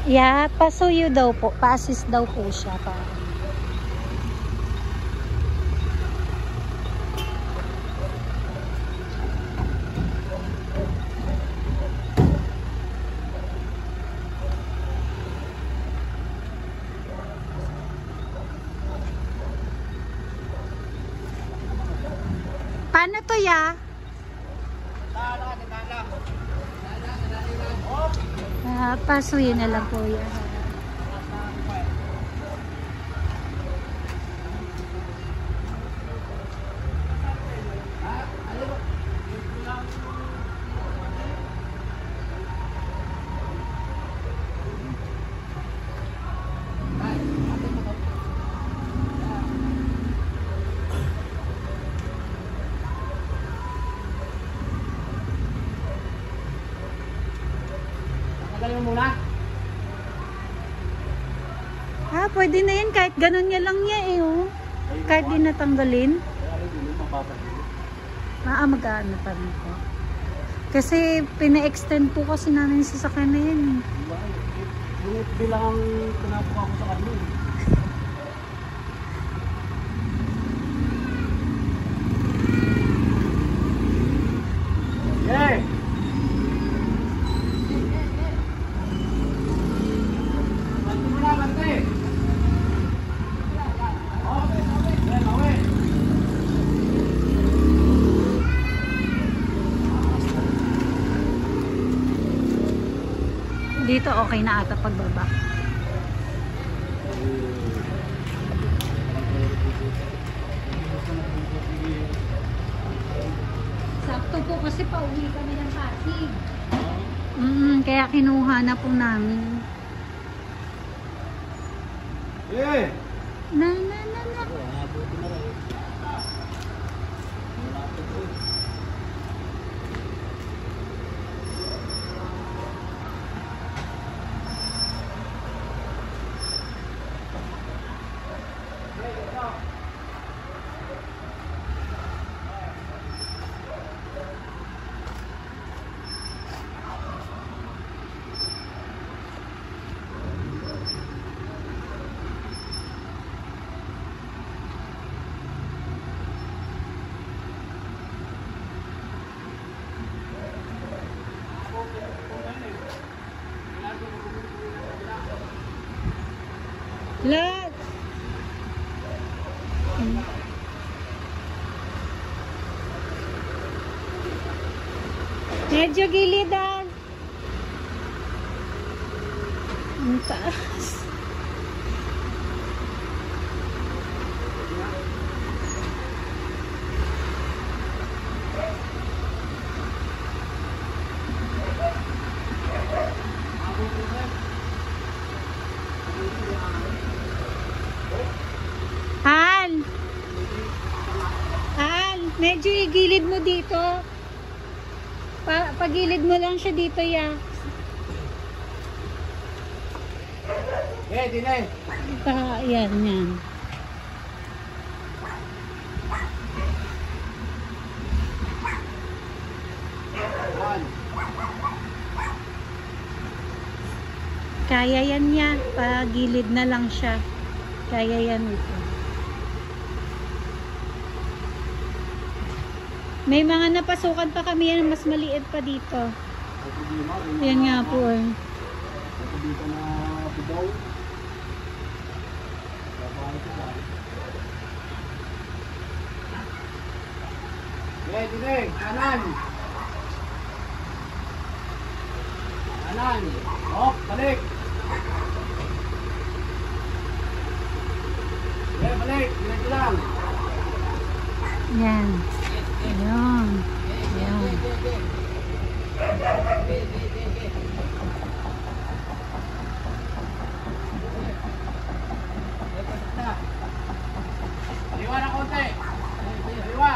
Yeah, pasuyo daw po. Pa-assist daw po siya. Paano to, ya? Pasuyo na lang po yan. Tanggalin mo muna. Pwede na yan. Kahit ganun niya lang niya eh. Oh. Kahit di natanggalin. Mag-aano pa rin po. Kasi pina-extend po kasi namin sa sasakyan na yan. Bunit bilang ang pinapuka ko sa kanya. Yay! Dito okay na ata pagbaba. Sakto po kasi pauwi kami ng Pasig. Kaya kinuha na po namin. Yeah! Na. Lat. Medyo gilid ah. Ang taas. Medyo igilid mo dito. Pagilid mo lang siya dito, ya. Dinay. Yan. Kaya yan niya. Pagilid na lang siya. Kaya yan ito. May mga napasukan pa kami yan, mas maliit pa dito. Yan nga po eh. Dito na bidaw. Dinay, kanan. Kanan. Balik. Balik. Dito lang. Yan. Ayan. Kaliwa na konti. Kaliwa.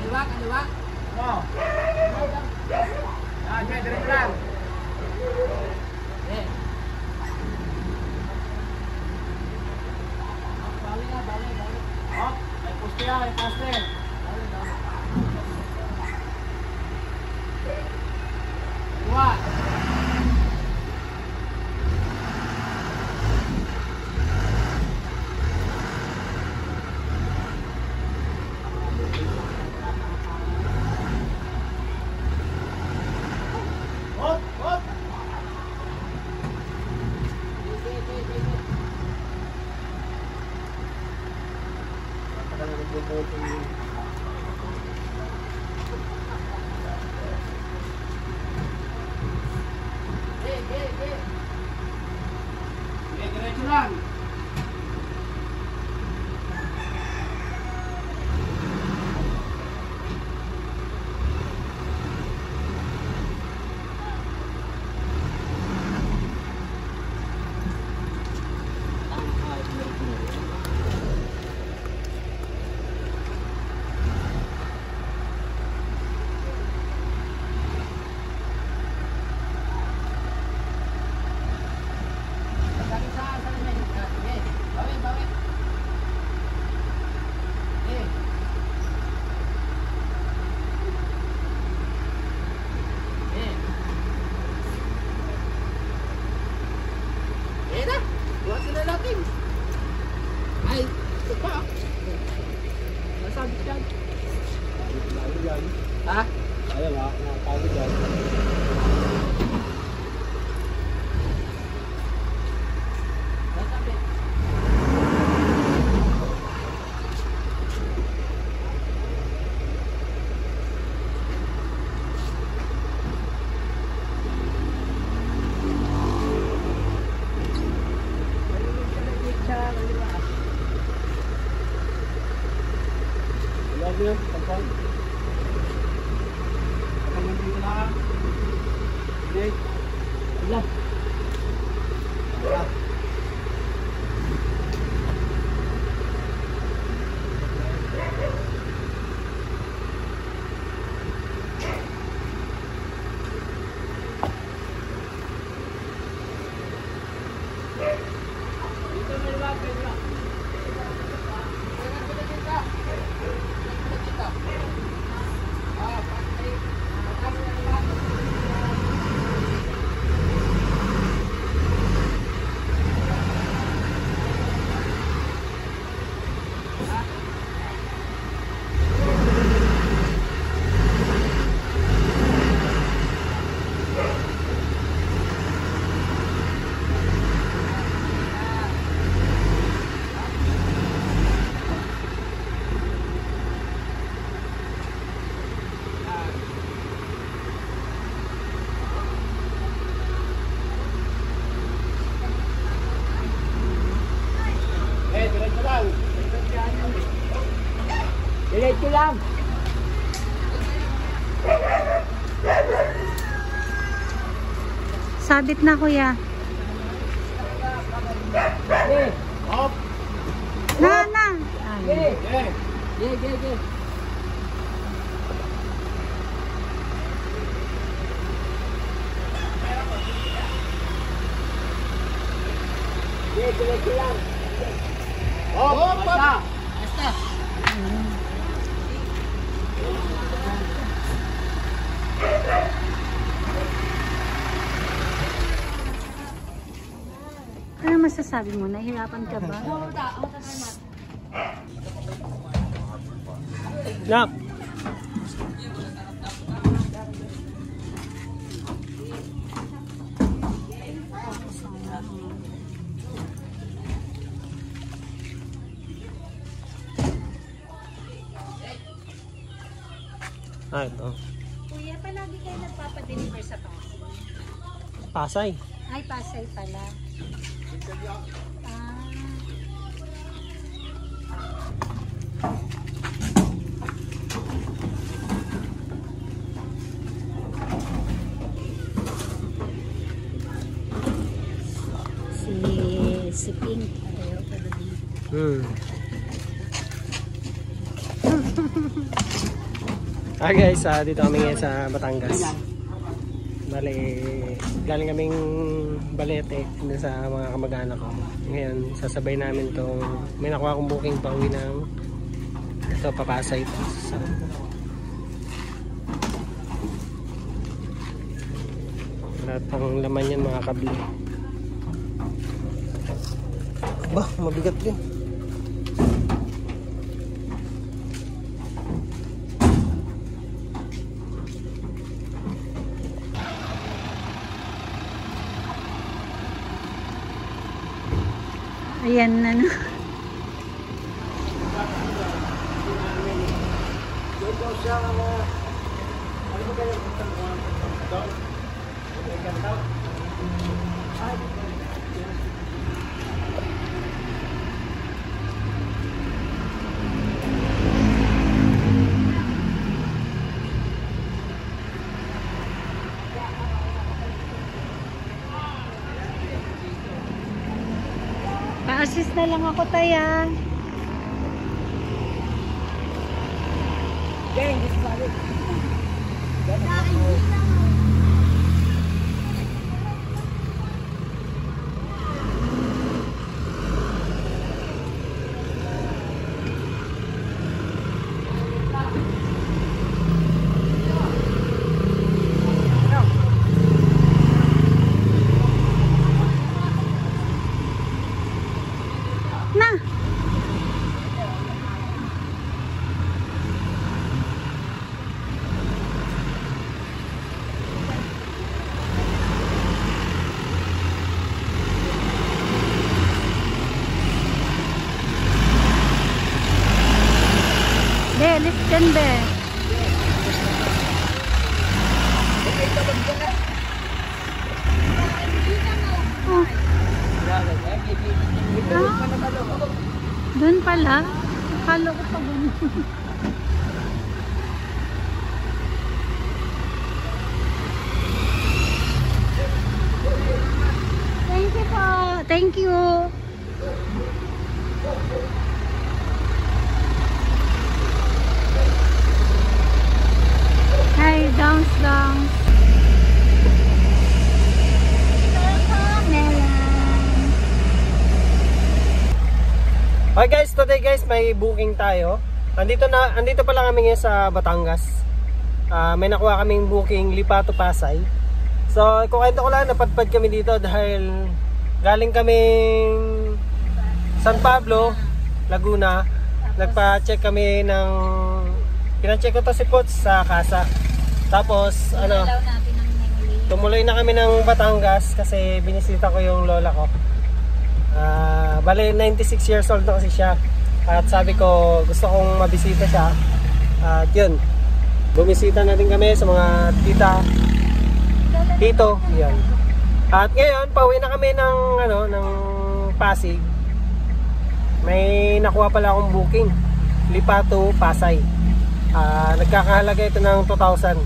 Kaliwa. Oh. Diretso lang. Balik. Oh, may poste yan, may poste. Kaliwa. Diretso lang. Ay, ito pa. Nasabit yan. Ha? Ayaw, nakapagod yan. Nasabit. Lagi yan, tampang. Tampang nandito lang. Hindi. Wala. Wala. Dito may lapit lang. Diretso lang. Diretso lang. Sabit na kuya. Hop. Na, na. Yeah. Diretso lang. Hop, basta. Basta. Ano masasabi mo? Nahihirapan ka ba? Nak. Ito. Kuya, palagi kayo nagpapadeliver sa Pasay. Pasay. Ay, Pasay pala. Ah. Si Pink. Guys, dito kami ngayon sa Batangas. Bale, galing kaming Balete dun sa mga kamag-anak ko. Ngayon, sasabay namin tong may nakuha akong booking pa uwi ng ito, Papasay ito. So, lahat ng laman yan mga kabli. Bah, mabigat din. Ayan na na. Pa-assist na lang ako, Taya. Na. Be, listen be. Oh. Doon pala. Akala ko pa ganun. Thank you po. Thank you. Hi, dance. Okay guys, today guys may booking tayo. Andito pa lang kami ngayon sa Batangas. May nakuha kaming booking Lipa to Pasay. So, kukwento ko lang, napadpad kami dito dahil galing kaming San Pablo, Laguna. Nagpa-check kami ng pina-check ko to si Pots sa Casa. Tapos tumuloy na kami ng Batangas kasi binisita ko yung lola ko. Bale 96 years old na kasi siya. At sabi ko gusto kong mabisita siya. At yun, bumisita na din kami sa mga tito, yan. At ngayon, pauwi na kami ng Pasig. May nakuha pala akong booking, Lipa to Pasay. Nagkakahalaga ito ng 2,000.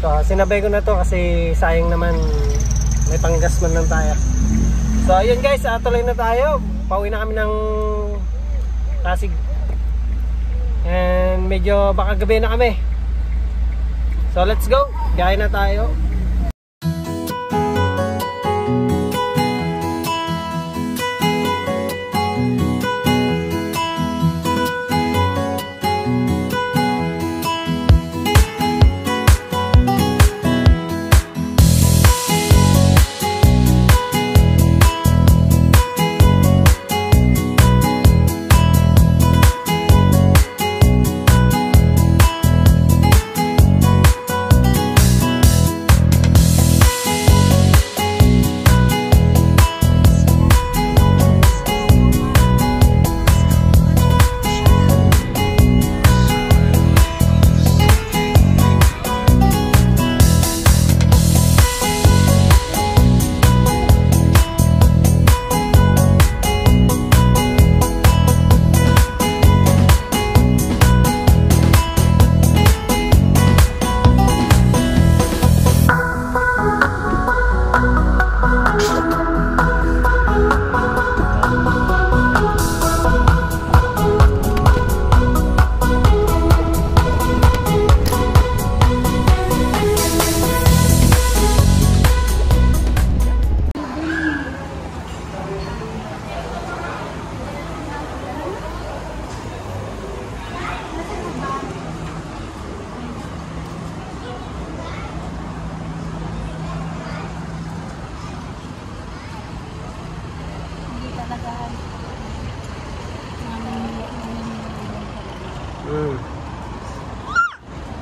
So, sinabay ko na to kasi sayang naman, may panggas man lang tayo. So, ayun guys, tuloy na tayo. Pauwi na kami ng Pasig. And medyo baka gabi na kami. So, let's go. Biyahe na tayo.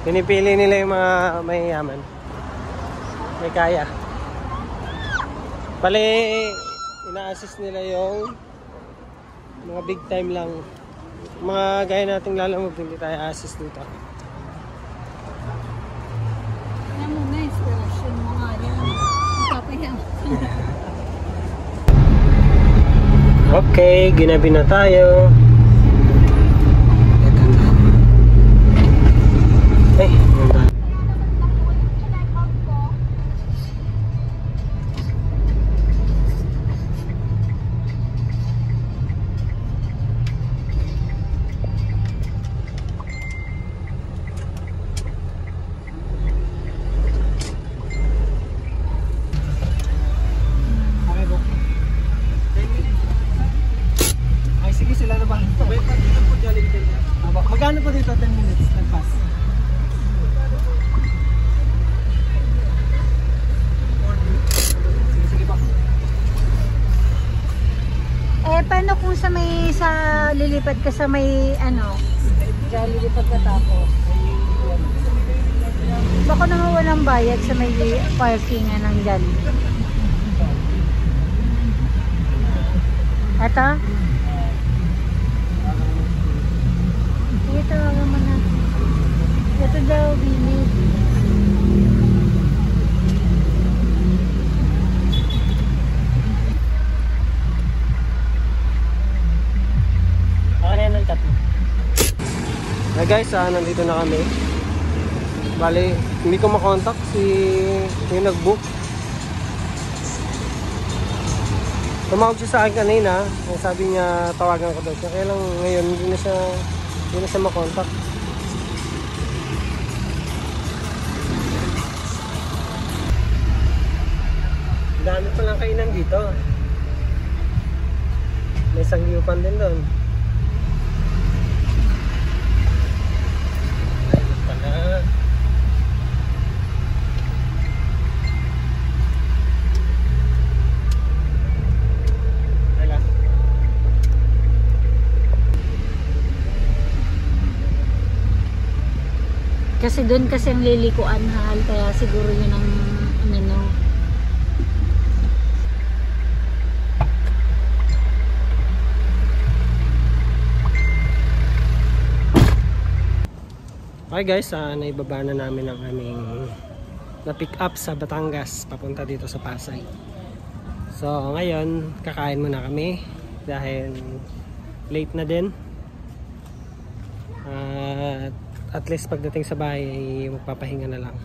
Pinipili nila yung mga mayayaman. May kaya. Bale, ina-assist nila yung mga big time lang. mga gaya nating lalamog, hindi tayo assist dito. Kaya mo na, inspiration mo nga yan. Papayan. Okay, ginabi na tayo. Ay, ganda. Ay, sige, sila na ba? Magkano po dito? 10 minutes nag-pass. Sige pa. Eh, paano kung sa may, lilipad ka sa may, dyan lilipad ka tapos? Baka naman walang bayad sa may parking ng dyan. Ito? Sige, tawagan mo na. Ito daw, binig. Okay na yan ang chat mo. Hey guys, nandito na kami. Bali, hindi ko makontak si yung nag-book. Tumawag siya sa akin kanina. Sabi niya tawagan ko daw siya. Kaya lang ngayon hindi na siya makontak. Dami pa lang kainan dito. May sangyupan din doon. Ayun pala. Wala. Kasi doon kasi ang lilikuan hal, kaya siguro yun ang Okay guys, naibaba na namin ang aming na-pick up sa Batangas papunta dito sa Pasay. So ngayon, kakain muna kami dahil late na din. At least pagdating sa bahay, magpapahinga na lang.